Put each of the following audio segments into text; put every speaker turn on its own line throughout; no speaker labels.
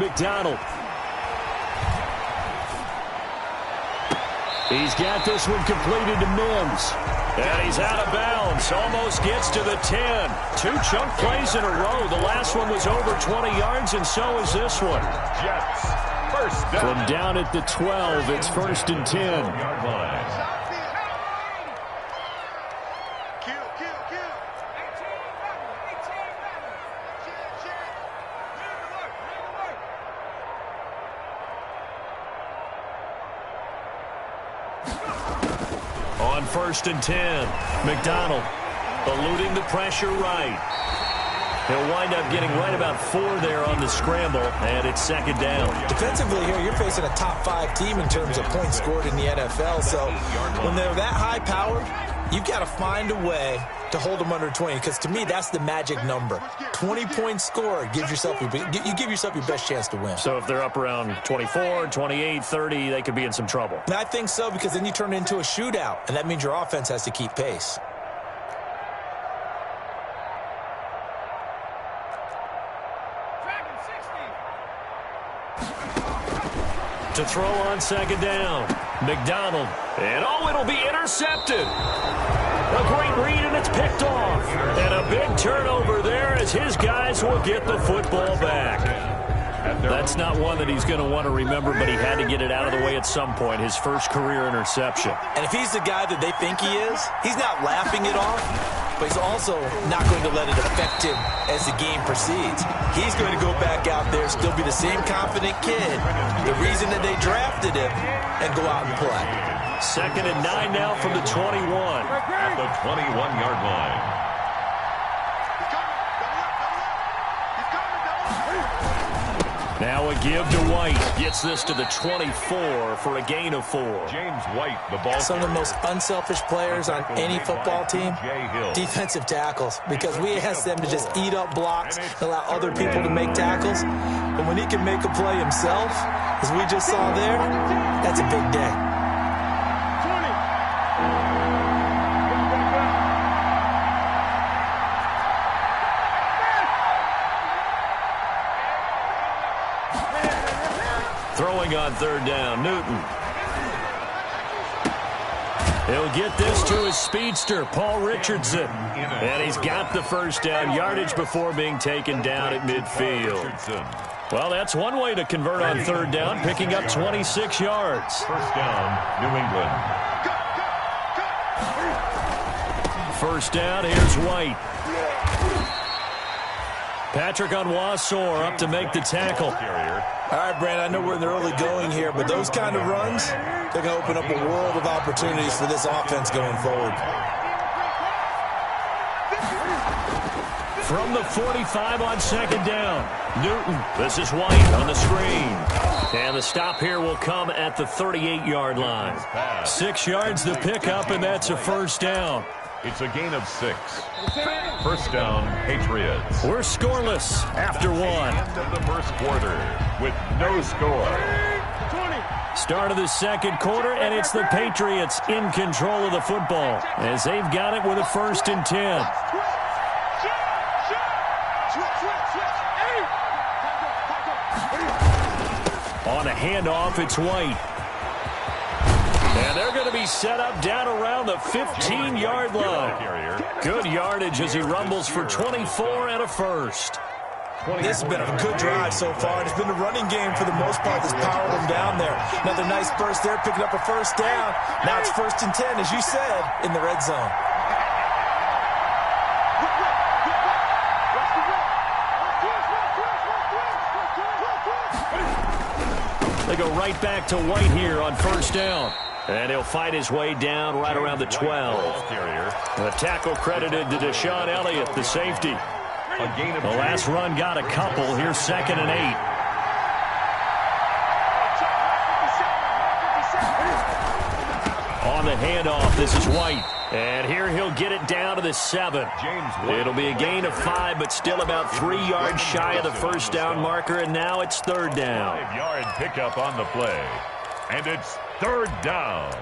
McDonald. He's got this one completed to Mims. And he's out of bounds. Almost gets to the 10. 2 chunk plays in a row. The last one was over 20 yards, and so is this one.
Jets, first down.
From down at the 12, it's 1st and 10. On 1st and 10, McDonald eluding the pressure right. He'll wind up getting right about 4 there on the scramble, and it's 2nd down.
Defensively here, you're facing a top 5 team in terms of points scored in the NFL, so when they're that high-powered, you've got to find a way to hold them under 20, because to me, that's the magic number. 20 points scored gives yourself you give yourself your best chance to win.
So if they're up around 24, 28, 30, they could be in some trouble.
And I think so, because then you turn it into a shootout, and that means your offense has to keep pace.
To throw on 2nd down, McDonald. And it'll be intercepted. A great read, and it's picked off. And a big turnover there as his guys will get the football back. That's not one that he's going to want to remember, but he had to get it out of the way at some point, his first career interception.
And if he's the guy that they think he is, he's not laughing it off, but he's also not going to let it affect him as the game proceeds. He's going to go back out there, still be the same confident kid, the reason that they drafted him, and go out and play.
2nd and 9 now from the 21.
At the 21-yard line.
Now a give to White. Gets this to the 24 for a gain of 4.
James White, the ball.
Some of the most unselfish players on any football team, defensive tackles, because we ask them to just eat up blocks and allow other people to make tackles. And when he can make a play himself, as we just saw there, that's a big day.
Throwing on 3rd down, Newton. He'll get this to his speedster, Paul Richardson. And he's got the 1st down, yardage before being taken down at midfield. Well, that's one way to convert on 3rd down, picking up 26 yards.
1st down, New England.
1st down, here's White. Patrick Onwuasor up to make the tackle.
All right, Brandon, I know we're in the early going here, but those kind of runs, they're going to open up a world of opportunities for this offense going forward.
From the 45 on 2nd down, Newton. This is White on the screen. And the stop here will come at the 38-yard line. 6 yards the pickup, and that's a 1st down.
It's a gain of 6. 1st down, Patriots.
We're scoreless after 1.
End of the 1st quarter with no score.
Start of the 2nd quarter, and it's the Patriots in control of the football as they've got it with a 1st and 10. On a handoff, it's White. And they're going to be set up down around the 15-yard line. Good yardage as he rumbles for 24 and a 1st.
This has been a good drive so far. It's been the running game for the most part that's powered them down there. Another nice burst there, picking up a 1st down. Now it's 1st and 10, as you said, in the red zone.
They go right back to White here on 1st down. And he'll fight his way down right around the 12. The tackle credited to Deshaun Elliott, the safety. The last run got a couple. Here's 2nd and 8. On the handoff, this is White. And here he'll get it down to the 7. It'll be a gain of 5, but still about 3 yards shy of the 1st down marker, and now it's 3rd down.
5-yard pickup on the play. And it's 3rd down.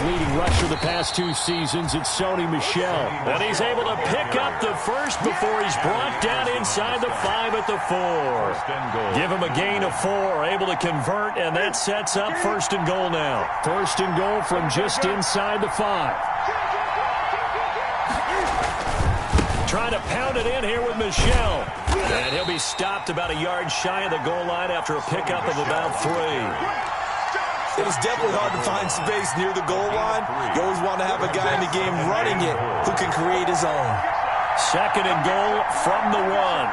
Leading rusher the past 2 seasons, it's Sony Michel. And he's able to pick up the first before he's brought down inside the 5 at the 4. Give him a gain of 4, able to convert, and that sets up 1st and goal now. 1st and goal from just inside the 5. Trying to pound it in here with Michel. And he'll be stopped about a yard shy of the goal line after a pickup of about 3.
It is definitely hard to find space near the goal line. You always want to have a guy in the game running it who can create his own.
2nd and goal from the 1.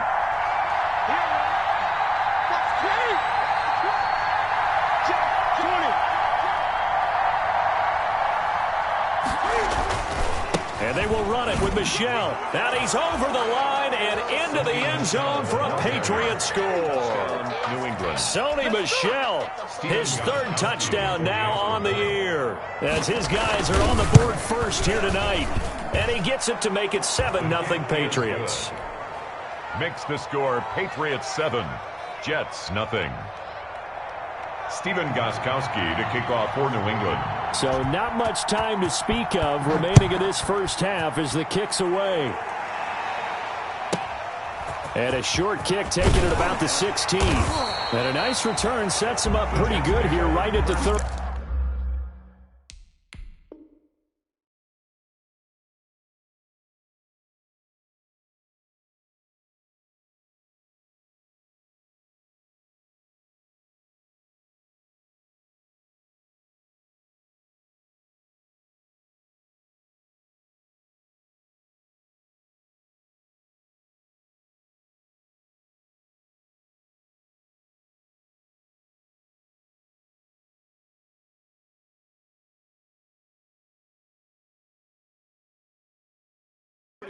And they will run it with Michel. Now he's over the line and into the end zone for a Patriot score.
New England.
Sony Michel, his 3rd touchdown now on the year. As his guys are on the board first here tonight. And he gets it to make it 7-0 Patriots.
Makes the score Patriots 7, Jets nothing. Stephen Gostkowski to kick off for New England.
So not much time to speak of remaining in this first half as the kick's away. And a short kick taken at about the 16. And a nice return sets him up pretty good here right at the 30.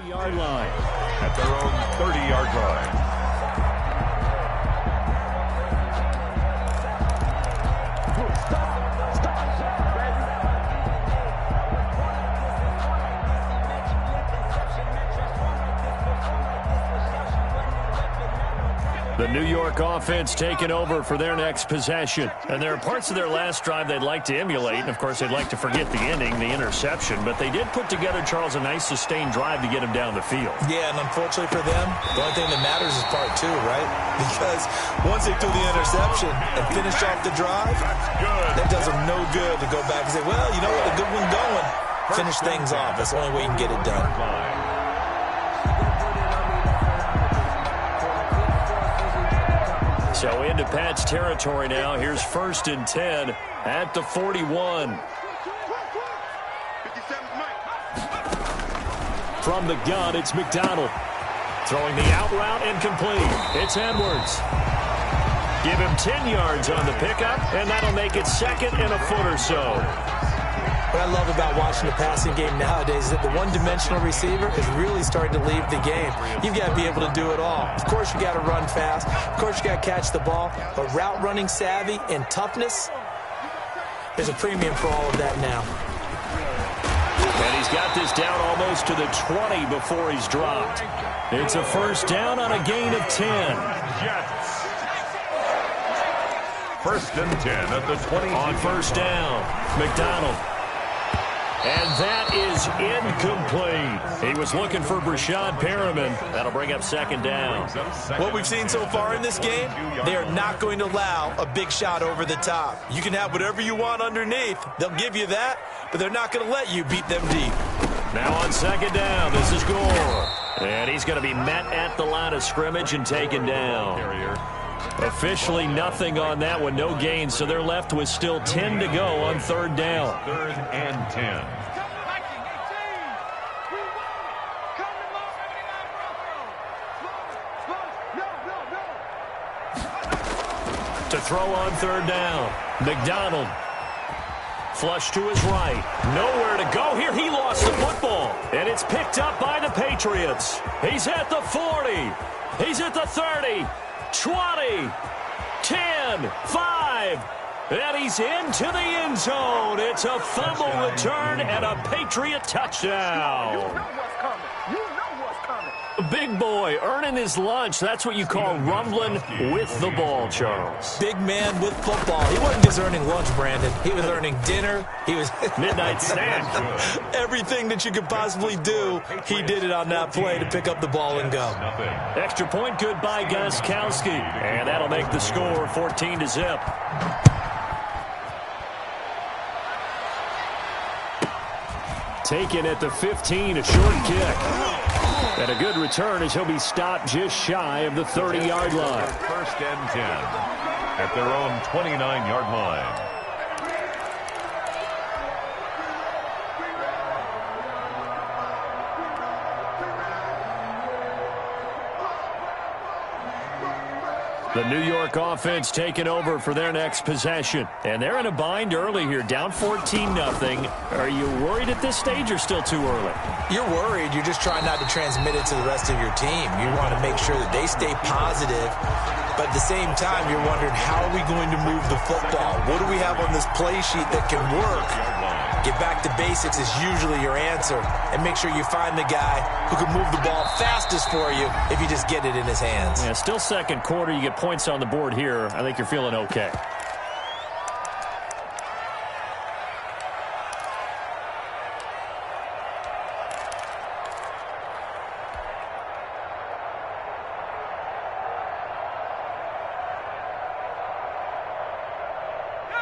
Yard line.
At their own 30-yard line.
The New York offense taking over for their next possession. And there are parts of their last drive they'd like to emulate. And, of course, they'd like to forget the ending, the interception. But they did put together, Charles, a nice sustained drive to get him down the field.
Yeah, and unfortunately for them, the only thing that matters is part 2, right? Because once they threw the interception and finished off the drive, that does them no good to go back and say, well, you know what, a good one going. Finish things off. That's the only way you can get it done.
So into Pat's territory now. Here's 1st and 10 at the 41. From the gun, it's McDonald. Throwing the out route incomplete. It's Edwards. Give him 10 yards on the pickup, and that'll make it 2nd and a foot or so.
What I love about watching the passing game nowadays is that the one-dimensional receiver is really starting to leave the game. You've got to be able to do it all. Of course, you got to run fast. Of course, you got to catch the ball. But route running savvy and toughness, there's a premium for all of that now.
And he's got this down almost to the 20 before he's dropped. It's a 1st down on a gain of 10.
Jets. 1st and 10 at the 20.
On 1st down, McDonald. And that is incomplete. He was looking for Brashad Perriman. That'll bring up 2nd down.
What we've seen so far in this game, they are not going to allow a big shot over the top. You can have whatever you want underneath. They'll give you that, but they're not going to let you beat them deep.
Now on 2nd down, this is Gore. And he's going to be met at the line of scrimmage and taken down. Officially nothing on that one, no gain, so they're left with still 10 to go on 3rd down.
3rd and 10.
To throw on 3rd down, McDonald. Flush to his right. Nowhere to go here. He lost the football. And it's picked up by the Patriots. He's at the 40. He's at the 30. 20, 10, 5, And he's into the end zone. It's a fumble return and a Patriot touchdown.
You know what's coming. You know what's coming.
Big boy earning his lunch. That's what you call rumbling with the ball, Charles.
Big man with football. He wasn't just earning lunch, Brandon. He was earning dinner. He was
midnight snack.
Everything that you could possibly do, he did it on that play to pick up the ball and go.
Extra point good by Gostkowski. And that'll make the score 14-0. Taken at the 15, a short kick. And a good return as he'll be stopped just shy of the 30-yard line.
First and 10 at their own 29-yard line.
The New York offense taking over for their next possession. And they're in a bind early here, down 14-0. Are you worried at this stage or still too early?
You're worried. You're just trying not to transmit it to the rest of your team. You want to make sure that they stay positive. But at the same time, you're wondering, how are we going to move the football? What do we have on this play sheet that can work? Get back to basics is usually your answer. And make sure you find the guy who can move the ball fastest for you if you just get it in his hands.
Yeah, still second quarter. You get points on the board here. I think you're feeling okay.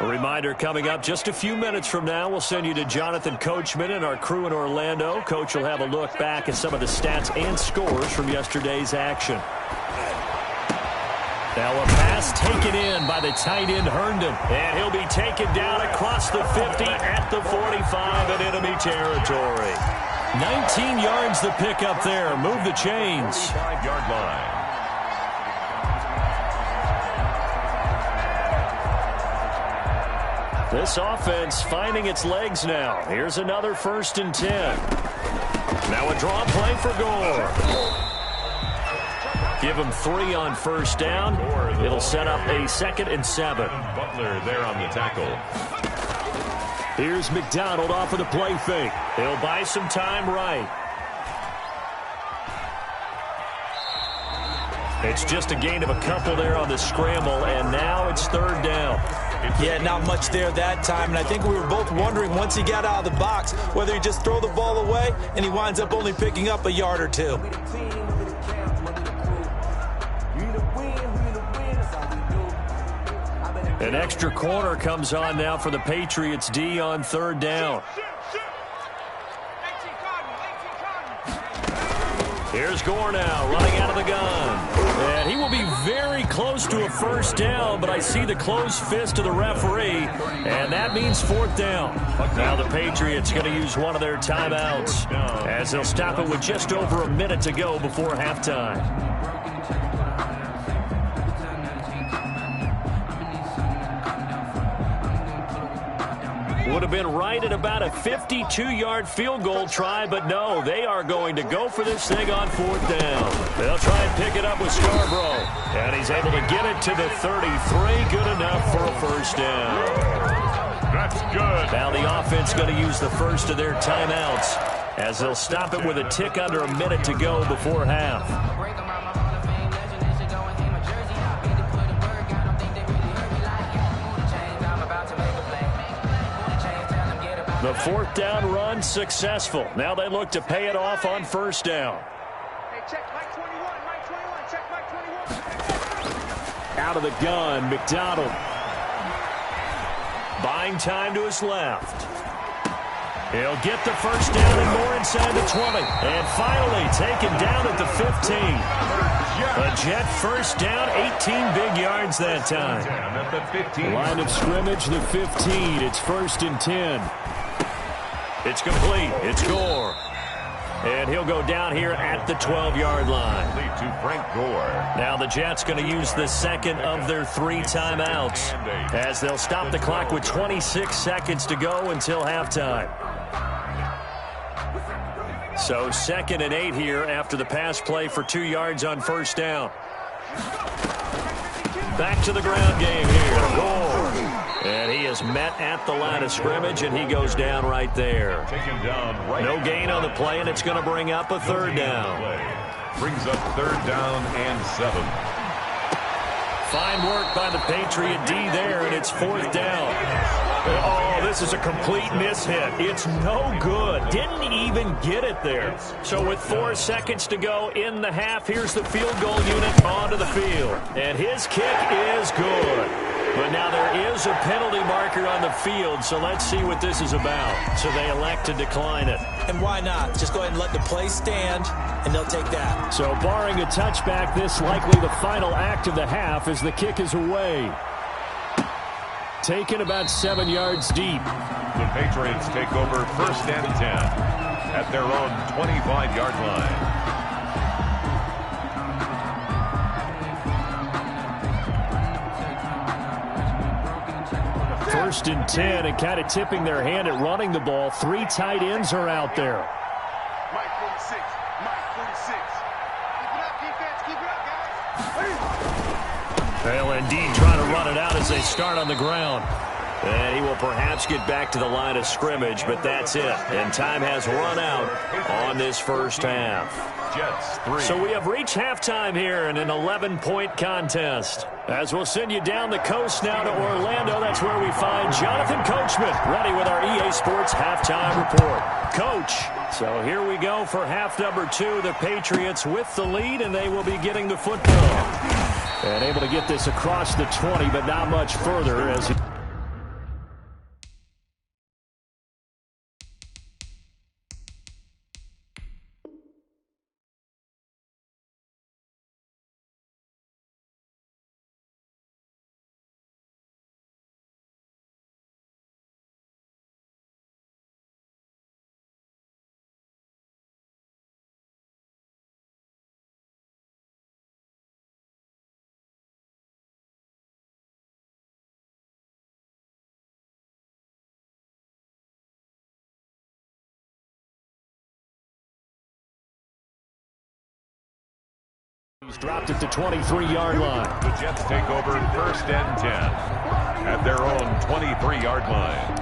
A reminder coming up just a few minutes from now, we'll send you to Jonathan Coachman and our crew in Orlando. Coach will have a look back at some of the stats and scores from yesterday's action. Now a pass taken in by the tight end Herndon. And he'll be taken down across the 50 at the 45 in enemy territory. 19 yards the pick up there. Move the chains.
5-yard line.
This offense finding its legs now. Here's another 1st and 10. Now a draw play for Gore. Give him 3 on 1st down. It'll set up a 2nd and 7.
Butler there on the tackle.
Here's McDonald off of the play fake. He'll buy some time right. It's just a gain of a couple there on the scramble, and now it's 3rd down.
Yeah, not much there that time, and I think we were both wondering once he got out of the box whether he just throw the ball away and he winds up only picking up a yard or 2.
An extra corner comes on now for the Patriots D on 3rd down. Here's Gore now, running out of the gun. And he will be very close to a 1st down, but I see the closed fist of the referee, and that means 4th down. Now the Patriots going to use one of their timeouts, as they'll stop it with just over a minute to go before halftime. Would have been right at about a 52-yard field goal try, but no, they are going to go for this thing on 4th down. They'll try and pick it up with Scarborough, and he's able to get it to the 33. Good enough for a 1st down.
That's good.
Now the offense going to use the first of their timeouts, as they'll stop it with a tick under a minute to go before half. The 4th down run successful. Now they look to pay it off on 1st down.
Hey, check Mike 21, Mike 21, check Mike 21.
Out of the gun, McDonald. Buying time to his left. He'll get the 1st down and more inside the 20. And finally taken down at the 15. A Jet 1st down, 18 big yards that time. Line of scrimmage, the 15. It's 1st and 10. It's complete. It's Gore. And he'll go down here at the 12-yard line.
To Frank Gore.
Now the Jets going to use the 2nd of their 3 timeouts, as they'll stop the clock with 26 seconds to go until halftime. So 2nd and 8 here after the pass play for 2 yards on 1st down. Back to the ground game here. Gore. And he is met at the line of scrimmage, and he goes down right there.
Taken down right.
No gain on the play, and it's going to bring up a third down.
Brings up third down and 7.
Fine work by the Patriot D there, and it's fourth down. Oh, this is a complete mishit. It's no good. Didn't even get it there. So with 4 seconds to go in the half, here's the field goal unit onto the field. And his kick is good. But now there is a penalty marker on the field, so let's see what this is about. So they elect to decline it.
And why not? Just go ahead and let the play stand, and they'll take that.
So barring a touchback, this likely the final act of the half as the kick is away. Taken about 7 yards deep.
The Patriots take over first and 10 at their own 25-yard line.
First and 10, and kind of tipping their hand at running the ball. 3 tight ends are out there.
Mike 46. Mike 46. Keep it up, defense. Keep it up, guys.
They'll indeed try to run it out as they start on the ground. And he will perhaps get back to the line of scrimmage, but that's it. And time has run out on this first half.
Jets 3.
So we have reached halftime here in an 11-point contest. As we'll send you down the coast now to Orlando, that's where we find Jonathan Coachman, ready with our EA Sports halftime report. Coach, so here we go for half number 2. The Patriots with the lead, and they will be getting the football. And able to get this across the 20, but not much further as he... He's dropped at the 23-yard line.
The Jets take over first and 10 at their own 23-yard line.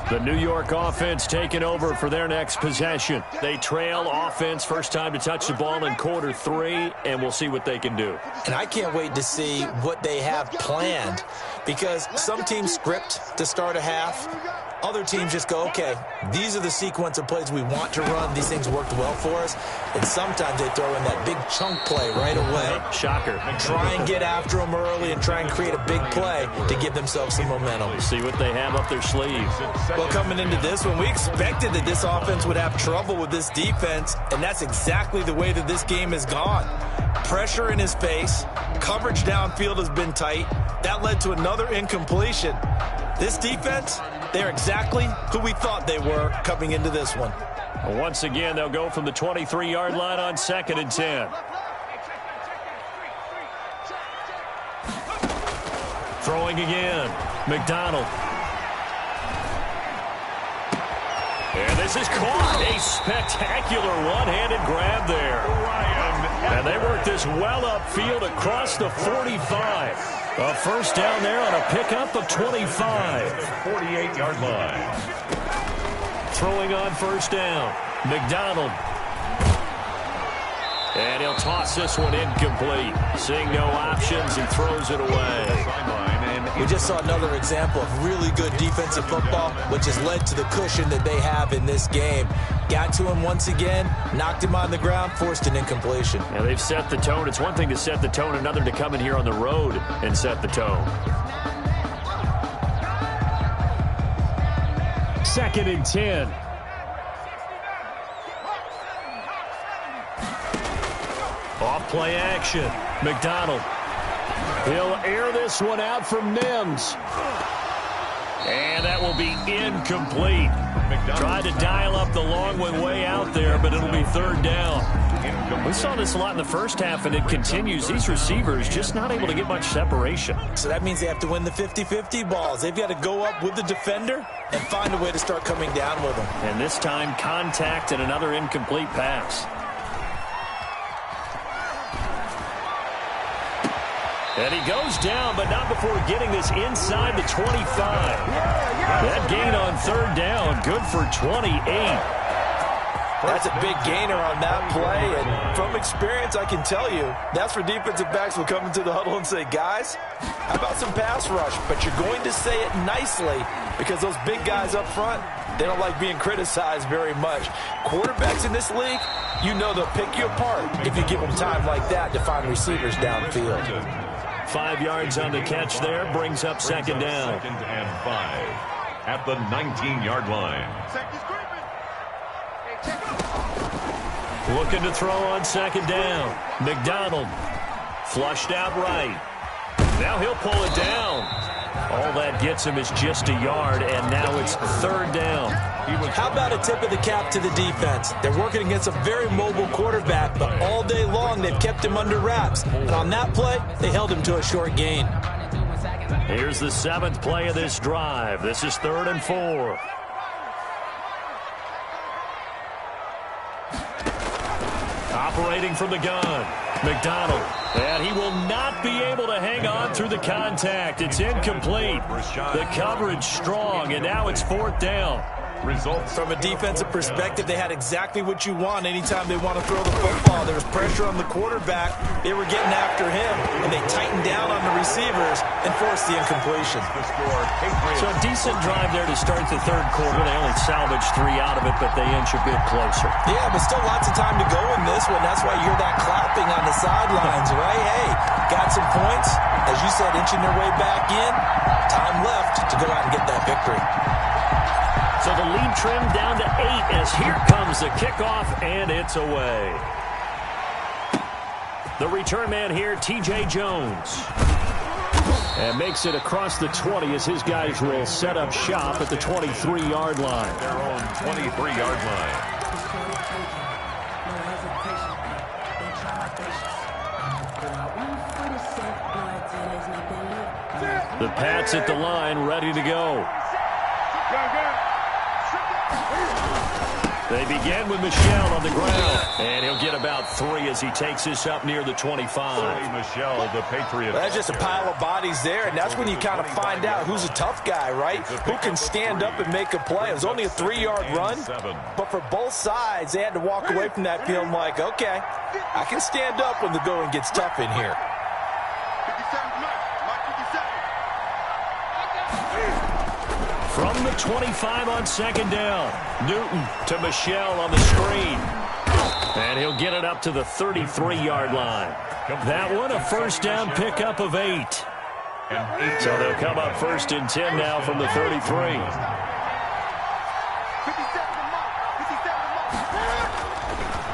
The New York offense taking over for their next possession. They trail offense first time to touch the ball in quarter 3, and we'll see what they can do.
And I can't wait to see what they have planned, because some teams script to start a half. Other teams just go, okay, these are the sequence of plays we want to run. These things worked well for us. And sometimes they throw in that big chunk play right away.
Shocker.
Try and get after them early and try and create a big play to give themselves some momentum.
We'll see what they have up their sleeves.
Well, coming into this one, we expected that this offense would have trouble with this defense, and that's exactly the way that this game has gone. Pressure in his face. Coverage downfield has been tight. That led to another incompletion. This defense, they're exactly who we thought they were coming into this one.
Once again, they'll go from the 23-yard line on 2nd and 10. Throwing again. McDonald. And this is caught. A spectacular one-handed grab there. And they work this well upfield across the 45. A first down there on a pickup of 25.
48-yard line.
Throwing on first down. McDonald. And he'll toss this one incomplete. Seeing no options, he throws it away.
We just saw another example of really good defensive football, which has led to the cushion that they have in this game. Got to him once again, knocked him on the ground, forced an incompletion.
Now they've set the tone. It's one thing to set the tone, another to come in here on the road and set the tone. 2nd and 10. Off play action. McDonald. He'll air this one out from Mims. And that will be incomplete. Tried to dial up the long one way out there, but it'll be third down. We saw this a lot in the first half, and it continues. These receivers just not able to get much separation.
So that means they have to win the 50-50 balls. They've got to go up with the defender and find a way to start coming down with them.
And this time, contact and another incomplete pass. And he goes down, but not before getting this inside the 25. That gain on third down, good for 28.
That's a big gainer on that play, and from experience, I can tell you, that's where defensive backs will come into the huddle and say, guys, how about some pass rush? But you're going to say it nicely because those big guys up front, they don't like being criticized very much. Quarterbacks in this league, you know they'll pick you apart if you give them time like that to find receivers downfield.
5 yards on the catch there, brings up second down.
2nd and 5 at the 19-yard line.
Looking to throw on second down. McDonald flushed out right. Now he'll pull it down. All that gets him is just a yard, and now it's third down.
How about a tip of the cap to the defense? They're working against a very mobile quarterback, but all day long they've kept him under wraps. And on that play, they held him to a short gain.
Here's the 7th play of this drive. This is 3rd and 4. Operating from the gun, McDonald, and he will not be able to hang on through the contact. It's incomplete. The coverage strong, and now it's 4th down.
Results. From a defensive perspective, they had exactly what you want anytime they want to throw the football. There was pressure on the quarterback. They were getting after him, and they tightened down on the receivers and forced the incompletion.
So a decent drive there to start the third quarter. They only salvaged 3 out of it, but they inch a bit closer.
Yeah, but still lots of time to go in this one. That's why you hear that clapping on the sidelines, right? Hey, got some points. As you said, inching their way back in. Time left to go out and get that victory.
So the lead trimmed down to 8 as here comes the kickoff, and it's away. The return man here, T.J. Jones. And makes it across the 20 as his guys will set up shop at the 23-yard line.
Their own 23-yard line.
The Pats at the line, ready to go. They begin with Michel on the ground, and he'll get about 3 as he takes this up near the 25.
Michel, the Patriot.
That's just a pile of bodies there, and that's when you kind of find out who's a tough guy, right? Who can stand up and make a play. It was only a 3-yard run, but for both sides, they had to walk away from that feeling like, okay, I can stand up when the going gets tough in here.
From the 25 on second down, Newton to Michel on the screen. And he'll get it up to the 33-yard line. That one, a first down pickup of 8. So they'll come up 1st and 10 now from the 33.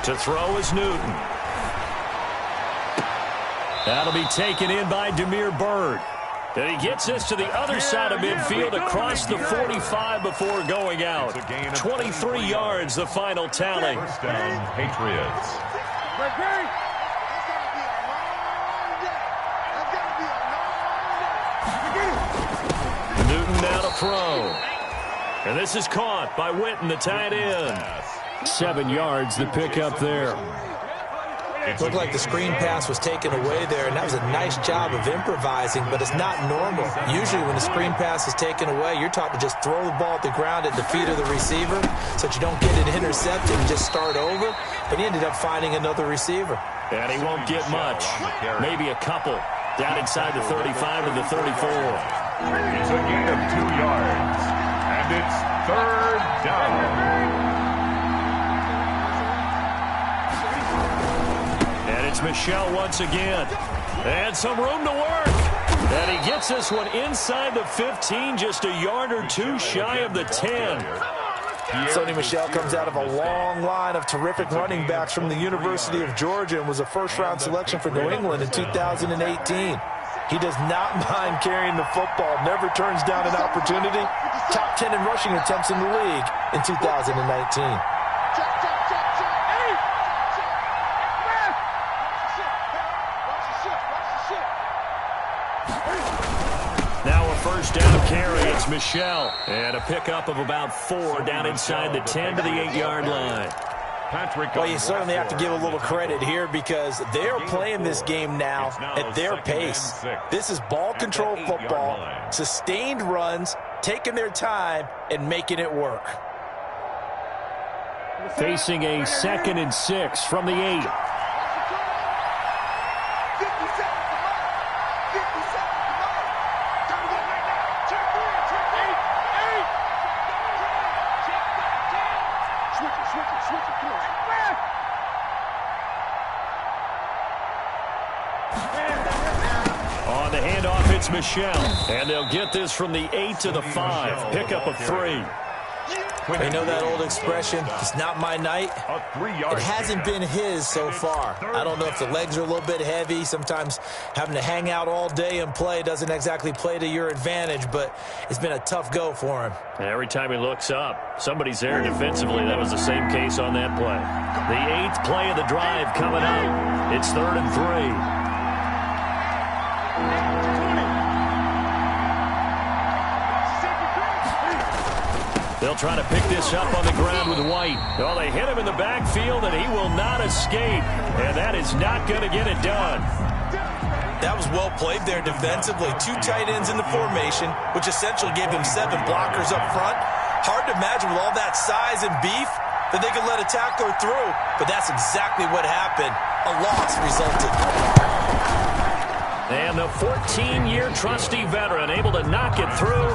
To throw is Newton. That'll be taken in by Damiere Byrd. And he gets this to the other side of midfield across the 45 before going out. 23 yards, the final tally.
First down, Patriots.
Newton now to throw. And this is caught by Witten, the tight end. 7 yards, the pickup there.
It looked like the screen pass was taken away there, and that was a nice job of improvising, but it's not normal. Usually when the screen pass is taken away, you're taught to just throw the ball at the ground at the feet of the receiver so that you don't get it intercepted and just start over. But he ended up finding another receiver.
And he won't get much. Maybe a couple. Down inside the 35 to the 34.
It's a gain of 2 yards, and it's 3rd down.
It's Michel once again. And some room to work. And he gets this one inside the 15, just a yard or 2 shy of the 10.
Sonny Michel comes out of a long line of terrific running backs from the University of Georgia and was a first-round selection for New England in 2018. He does not mind carrying the football, never turns down an opportunity. Top 10 in rushing attempts in the league in 2019.
first down carry. It's Michel. And a pickup of about 4 down inside the 10 to the 8-yard line.
Well, you certainly have to give a little credit here because they're playing this game now at their pace. This is ball control football, sustained runs, taking their time, and making it work.
Facing a 2nd and 6 from the 8. On the handoff, it's Michel. And they'll get this from the 8 to the 5. Pickup of 3.
You know that old expression, it's not my night? It hasn't been his so far. I don't know if the legs are a little bit heavy. Sometimes having to hang out all day and play doesn't exactly play to your advantage, but it's been a tough go for him.
Every time he looks up, somebody's there defensively. That was the same case on that play. The 8th play of the drive coming up. It's 3rd and 3. They'll try to pick this up on the ground with White. Oh, they hit him in the backfield, and he will not escape. And that is not going to get it done.
That was well played there defensively. 2 tight ends in the formation, which essentially gave him 7 blockers up front. Hard to imagine with all that size and beef that they could let a tackler through. But that's exactly what happened. A loss resulted.
And the 14-year trusty veteran able to knock it through.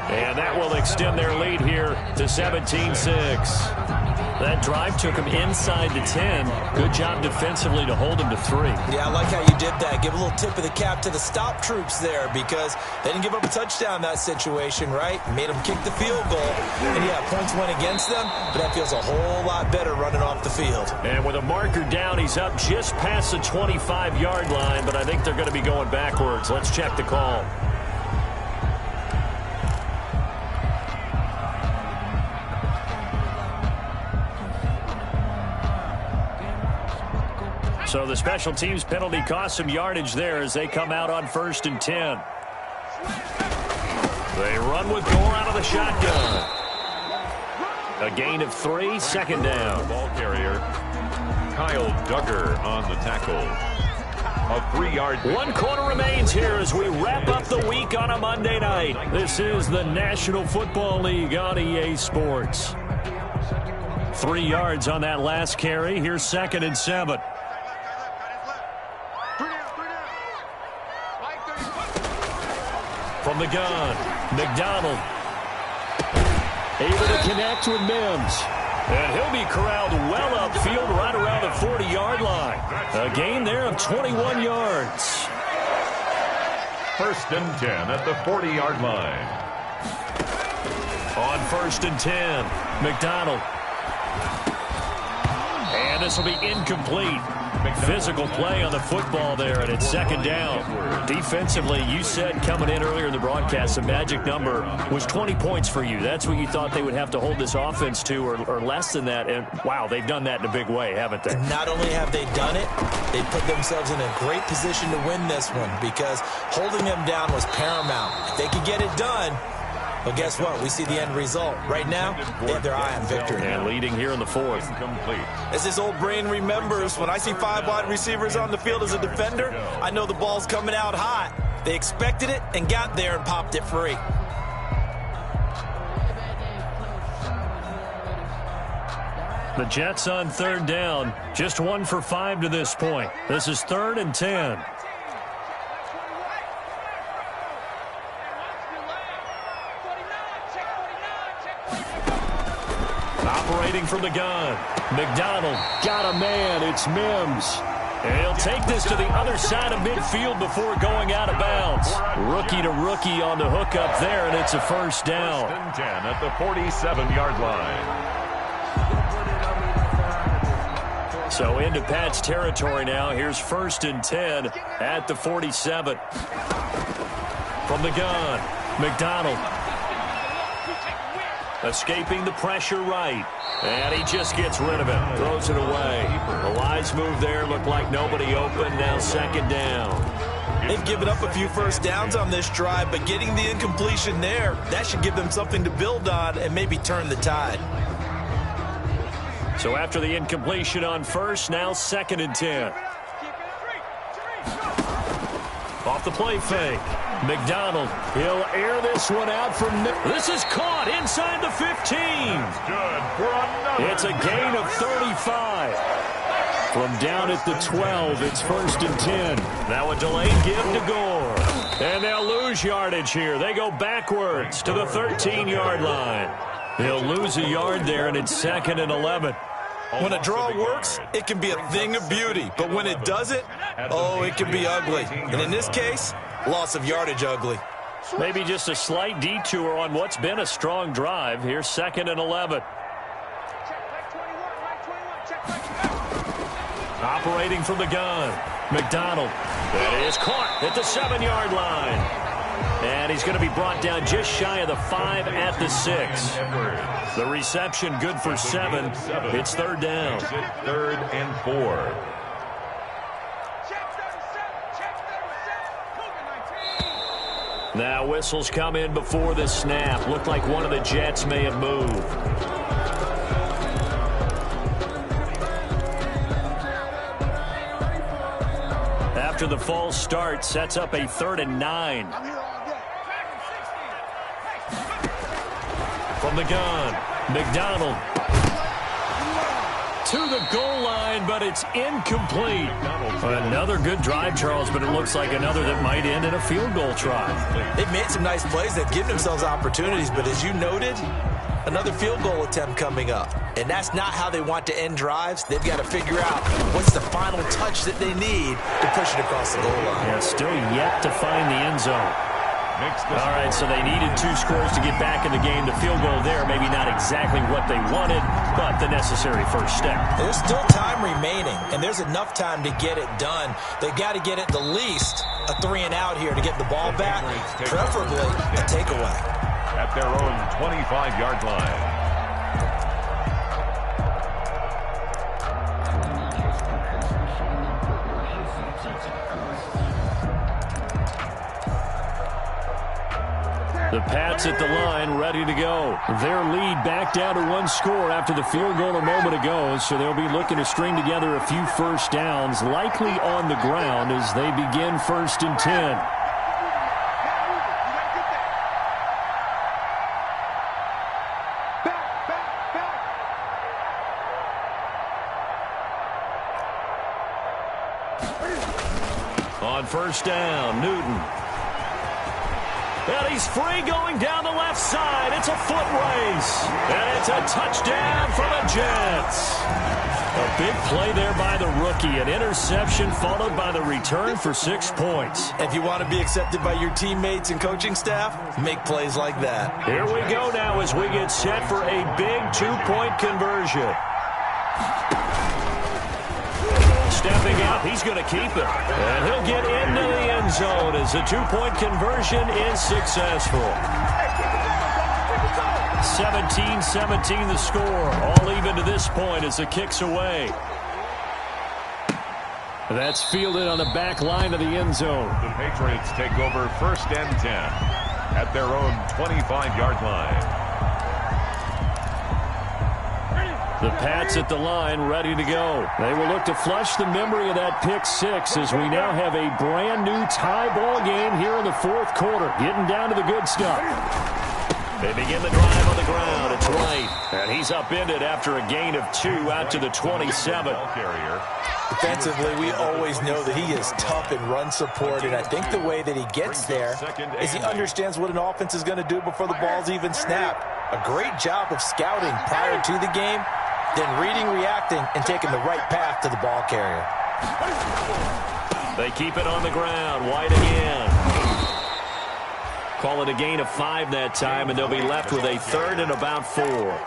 And that will extend their lead here to 17-6. That drive took him inside the 10. Good job defensively to hold him to 3.
Yeah, I like how you did that. Give a little tip of the cap to the stop troops there because they didn't give up a touchdown in that situation, right? Made them kick the field goal. And, yeah, points went against them, but that feels a whole lot better running off the field.
And with a marker down, he's up just past the 25-yard line, but I think they're going to be going backwards. Let's check the call. So the special teams penalty cost some yardage there as they come out on 1st and 10. They run with Gore out of the shotgun. A gain of 3, 2nd down.
Ball carrier, Kyle Duggar on the tackle. A 3-yard.
1 quarter remains here as we wrap up the week on a Monday night. This is the National Football League on EA Sports. 3 yards on that last carry. Here's 2nd and 7. From the gun, McDonald. Able to connect with Mims. And he'll be corralled well upfield right around the 40-yard line. A gain there of 21 yards.
1st and 10 at the 40-yard line.
On 1st and 10, McDonald. And this will be incomplete. Physical play on the football there, and it's 2nd down. Defensively, you said coming in earlier in the broadcast, the magic number was 20 points for you. That's what you thought they would have to hold this offense to, or less than that. And, wow, they've done that in a big way, haven't they?
Not only have they done it, they put themselves in a great position to win this one because holding them down was paramount. If they could get it done, but guess what? We see the end result. Right now, they have their eye on victory.
And leading here in the 4th.
As this old brain remembers, when I see 5 wide receivers on the field as a defender, I know the ball's coming out hot. They expected it and got there and popped it free.
The Jets on 3rd down. Just 1 for 5 to this point. This is 3rd and 10. Operating from the gun. McDonald got a man. It's Mims. And he'll take this to the other side of midfield before going out of bounds. Rookie to rookie on the hookup there, and it's a 1st down.
1st and 10 at the 47-yard line.
So into Pat's territory now. Here's 1st and 10 at the 47. From the gun, McDonald. Escaping the pressure right. And he just gets rid of it. Throws it away. A wise move there. Looked like nobody open. Now 2nd down.
They've given up a few first downs on this drive, but getting the incompletion there, that should give them something to build on and maybe turn the tide.
So after the incompletion on first, now 2nd and 10. Off the play fake. McDonald, he'll air this one out from... This is caught inside the 15.
Good for another.
It's a gain of 35. From down at the 12, it's 1st and 10. Now a delayed give to Gore. And they'll lose yardage here. They go backwards to the 13-yard line. They'll lose a yard there, and it's 2nd and 11.
When a draw works, it can be a thing of beauty. But when it doesn't, oh, it can be ugly. And in this case, loss of yardage ugly.
Maybe just a slight detour on what's been a strong drive. Here's 2nd and 11. Operating from the gun, McDonald. That is caught at the 7-yard line. And he's going to be brought down just shy of the 5 at the 6. The reception good for 7. It's 3rd down.
3rd and 4.
Now whistles come in before the snap. Looked like one of the Jets may have moved. After the false start, sets up a 3rd and 9. From the gun, McDonald to the goal line, but it's incomplete. Another good drive, Charles, but it looks like another that might end in a field goal try.
They've made some nice plays. They've given themselves opportunities, but as you noted, another field goal attempt coming up. And that's not how they want to end drives. They've got to figure out what's the final touch that they need to push it across the goal line.
Yeah, still yet to find the end zone. All right, so they needed 2 scores to get back in the game. The field goal there, maybe not exactly what they wanted, but the necessary first step.
There's still time remaining, and there's enough time to get it done. They've got to get at the least a 3 and out here to get the ball back, preferably a takeaway.
At their own 25-yard line.
The Pats at the line, ready to go. Their lead back down to 1 score after the field goal a moment ago, so they'll be looking to string together a few first downs, likely on the ground as they begin 1st and 10. On 1st down, Newton. And he's free going down the left side. It's a foot race. And it's a touchdown for the Jets. A big play there by the rookie. An interception followed by the return for 6 points.
If you want to be accepted by your teammates and coaching staff, make plays like that.
Here we go now as we get set for a big 2-point conversion. Stepping up, he's going to keep it. And he'll get into the end zone as the 2-point conversion is successful. 17-17 the score. All even to this point as the kick's away. That's fielded on the back line of the end zone.
The Patriots take over 1st and 10 at their own 25-yard line.
The Pats at the line, ready to go. They will look to flush the memory of that pick 6 as we now have a brand-new tie ball game here in the 4th quarter. Getting down to the good stuff. They begin the drive on the ground. It's right. And he's upended after a gain of 2 out to the 27.
Defensively, we always know that he is tough in run support, and I think the way that he gets there is he understands what an offense is going to do before the ball's even snapped. A great job of scouting prior to the game, then reading, reacting, and taking the right path to the ball carrier.
They keep it on the ground. White again. Call it a gain of 5 that time, and they'll be left with a 3rd and about 4.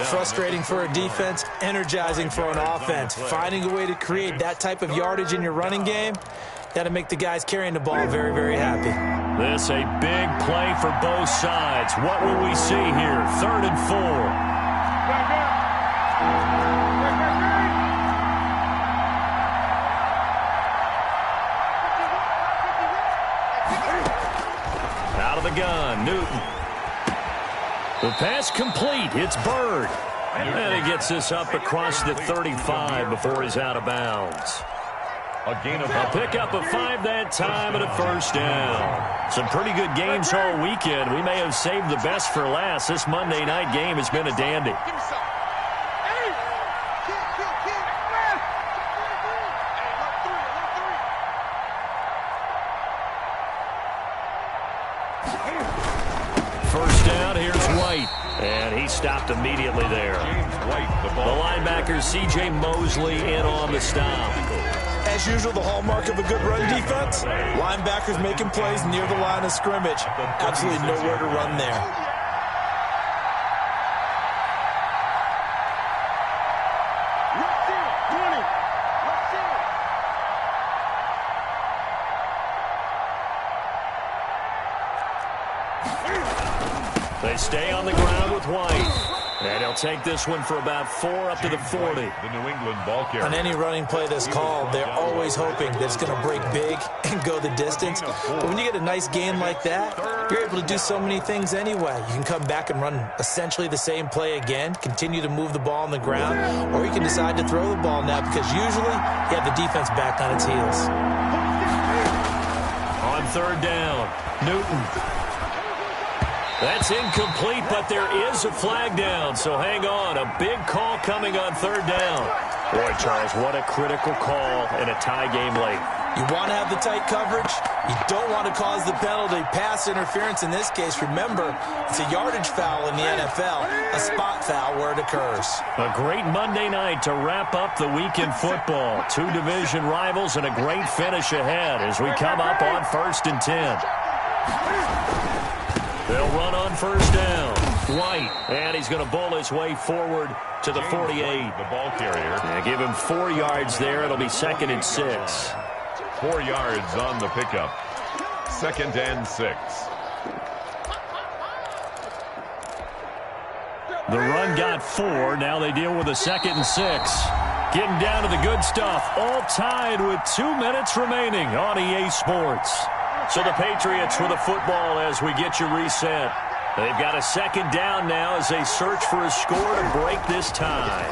Frustrating for a defense, energizing for an offense. Finding a way to create that type of yardage in your running game, that'll make the guys carrying the ball very, very happy.
This a big play for both sides. What will we see here? 3rd and 4. gun. Newton. The pass complete. It's Bird. And he gets this up across the 35 before he's out of bounds.
A
pickup of 5 that time and a first down. Some pretty good games all weekend. We may have saved the best for last. This Monday night game has been a dandy. First down, here's White. And he stopped immediately there. The linebacker, C.J. Mosley, in on the stop.
As usual, the hallmark of a good run defense, linebackers making plays near the line of scrimmage. Absolutely nowhere to run there.
They stay on the ground with White. And he'll take this one for about 4 up to the 40.
The New England ball carrier.
On any running play that's called, they're always hoping that it's going to break big and go the distance. But when you get a nice gain like that, you're able to do so many things anyway. You can come back and run essentially the same play again, continue to move the ball on the ground, or you can decide to throw the ball now because usually you have the defense back on its heels.
On third down, Newton. That's incomplete, but there is a flag down, so hang on. A big call coming on third down. Boy, Charles, what a critical call in a tie game late.
You want to have the tight coverage. You don't want to cause the penalty. Pass interference in this case, remember, it's a yardage foul in the NFL, a spot foul where it occurs.
A great Monday night to wrap up the week in football. 2 division rivals and a great finish ahead as we come up on 1st and 10. They'll run on first down. White, and he's going to bowl his way forward to the 48.
The ball carrier.
Yeah, give him 4 yards there. It'll be 2nd and 6.
4 yards on the pickup. 2nd and 6.
The run got 4. Now they deal with a 2nd and 6. Getting down to the good stuff. All tied with 2 minutes remaining on EA Sports. So the Patriots with the football as we get you reset. They've got a 2nd down now as they search for a score to break this tie.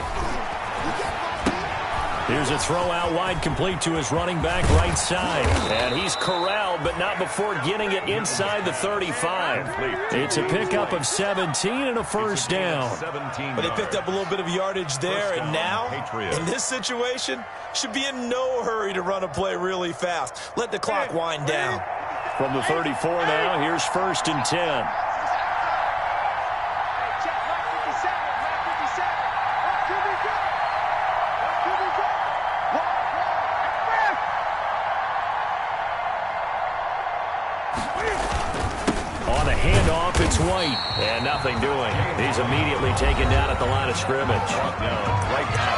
Here's a throw out wide complete to his running back right side. And he's corralled, but not before getting it inside the 35. It's a pickup of 17 and a first down.
But they picked up a little bit of yardage there, and now, in this situation, should be in no hurry to run a play really fast. Let the clock wind down.
From the 34 now, here's 1st and 10. On the handoff, it's White, and nothing doing. He's immediately taken down at the line of scrimmage.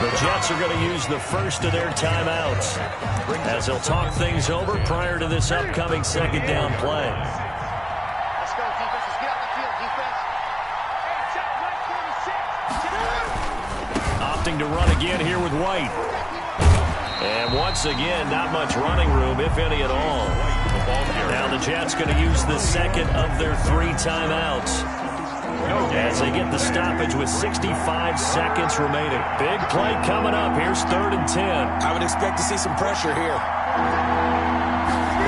The Jets are going to use the first of their timeouts as they'll talk things over prior to this upcoming 2nd down play.
Let's go, defense. Let's get out the field, defense. Hey, check, right 46.
Opting to run again here with White. And once again, not much running room, if any at all. Now the Jets going to use the 2nd of their 3 timeouts as they get the stoppage with 65 seconds remaining. Big play coming up. Here's 3rd and 10.
I would expect to see some pressure here.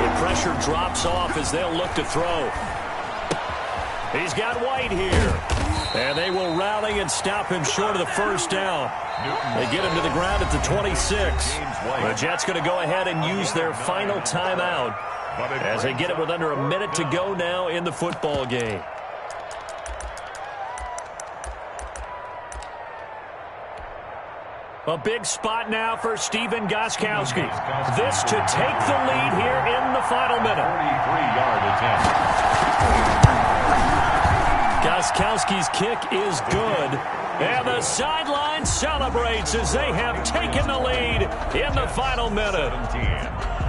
The pressure drops off as they'll look to throw. He's got White here. And they will rally and stop him short of the first down. They get him to the ground at the 26. The Jets going to go ahead and use their final timeout as they get it with under a minute to go now in the football game. A big spot now for Stephen Gostkowski. This to take the lead here in the final minute.
43-yard attempt.
Gostkowski's kick is good. And the sideline celebrates as they have taken the lead in the final minute.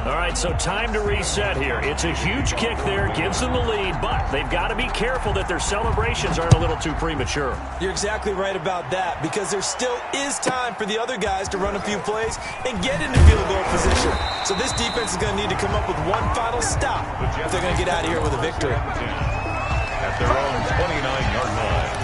All right, so time to reset here. It's a huge kick there, gives them the lead, but they've got to be careful that their celebrations aren't a little too premature.
You're exactly right about that, because there still is time for the other guys to run a few plays and get into field goal position. So this defense is going to need to come up with one final stop if they're going to get out of here with a victory.
their own 29-yard line.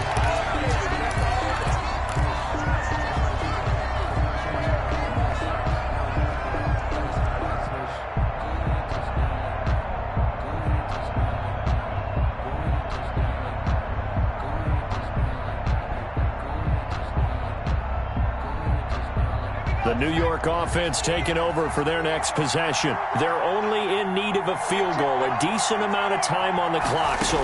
The New York offense taking over for their next possession. They're only in need of a field goal, a decent amount of time on the clock. So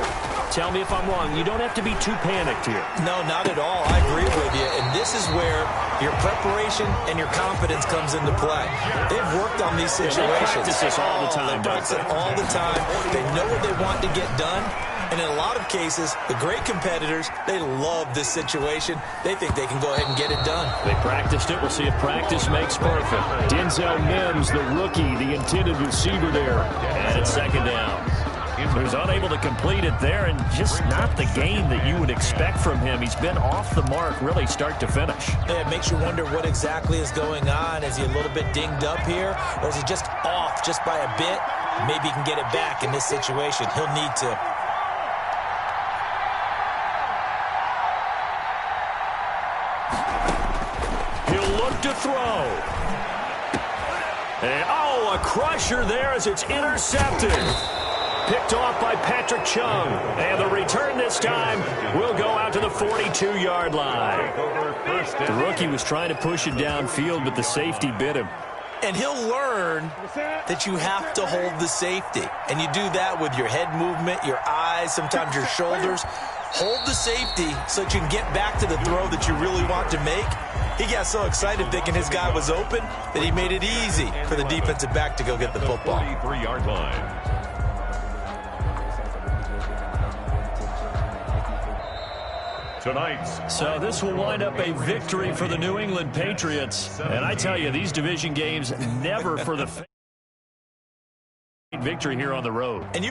tell me if I'm wrong. You don't have to be too panicked here.
No, not at all. I agree with you. And this is where your preparation and your confidence comes into play. They've worked on these situations.
They practice this all the time.
They practice it all the time. They know what they want to get done. And in a lot of cases, the great competitors, they love this situation. They think they can go ahead and get it done.
They practiced it. We'll see if practice makes perfect. Denzel Mims, the rookie, the intended receiver there. And it's second down. He was unable to complete it there, and just not the game that you would expect from him. He's been off the mark really start to finish.
Yeah, it makes you wonder what exactly is going on. Is he a little bit dinged up here, or is he just off just by a bit? Maybe he can get it back in this situation. He'll need to.
To throw. And, a crusher there as it's intercepted. Picked off by Patrick Chung. And the return this time will go out to the 42-yard line. The rookie was trying to push it downfield, but the safety bit him.
And he'll learn that you have to hold the safety. And you do that with your head movement, your eyes, sometimes your shoulders. Hold the safety so that you can get back to the throw that you really want to make. He got so excited thinking his guy was open that he made it easy for the defensive back to go get the football.
33-yard line. Tonight's.
So this will wind up a victory for the New England Patriots. And I tell you, these division games never for the victory here on the road.
And you